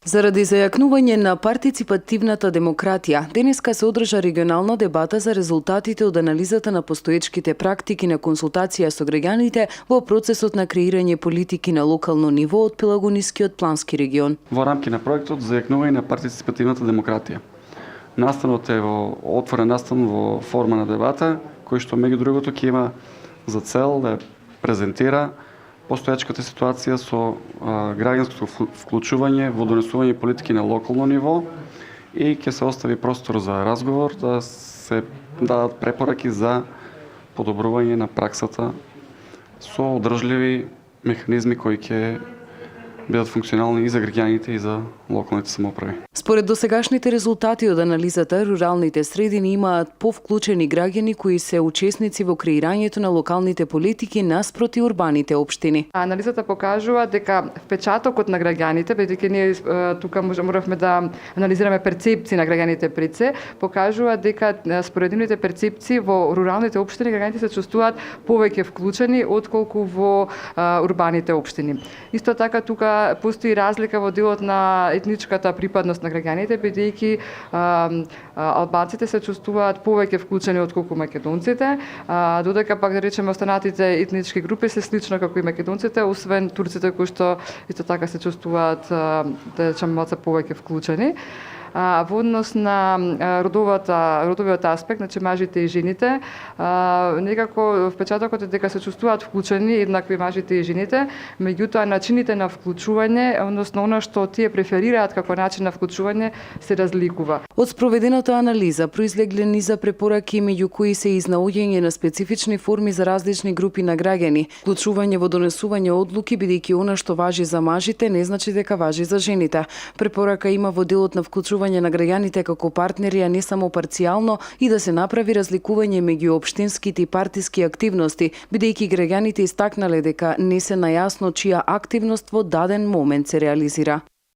Заради зајакнување на партиципативната демократија, денеска се одржа регионална дебата за резултатите од анализата на постоечките практики на консултација со граѓаните во процесот на креирање политики на локално ниво од Пелагонискиот плански регион. Во рамки на проектот зајакнување на партиципативната демократија. Настанот е отворен настан во форма на дебата, кој што меѓу другото ќе има за цел да презентира постоечката ситуација со граѓанско вклучување во донесување политики на локално ниво и ќе се остави простор за разговор, да се дадат препораки за подобрување на праксата со одржливи механизми кои ќе бидат функционални и за граѓаните и за локалните самоуправи. Според досегашните резултати од анализата, руралните средини имаат повклучени граѓани кои се учесници во креирањето на локалните политики наспроти урбаните општини. Анализата покажува дека впечатокот на граѓаните, бидејќи ние тука моравме да анализираме перцепции на граѓаните пред се, покажува дека според нивните перцепции во руралните општини граѓаните се чувствуваат повеќе вклучени отколку во урбаните општини. Исто така тука постои разлика во делот на етничката припадност на граѓаните, бидејќи албанците се чувствуваат повеќе вклучени отколку македонците, додека пак да речеме останатите етнички групи се слично како и македонците, освен турците кои што исто така се чувствуваат да речеме малку повеќе вклучени. Во однос на родовиот аспект, значи мажите и жените, некако впечатокот е дека се чувствуваат вклучени еднакви мажите и жените, меѓутоа начините на вклучување, односно она што тие преферираат како начин на вклучување, се разликува. Од спроведената анализа произлегле низа препораки меѓу кои се изнаоѓање на специфични форми за различни групи на граѓани, вклучување во донесување одлуки, бидејќи она што важи за мажите не значи дека важи за жените. Препорака има во делот на вклучување на граѓаните како партнери, а не само парцијално, и да се направи разликување меѓу општинските и партиски активности, бидејќи граѓаните истакнале дека не се најасно чија активност во даден момент се реализира.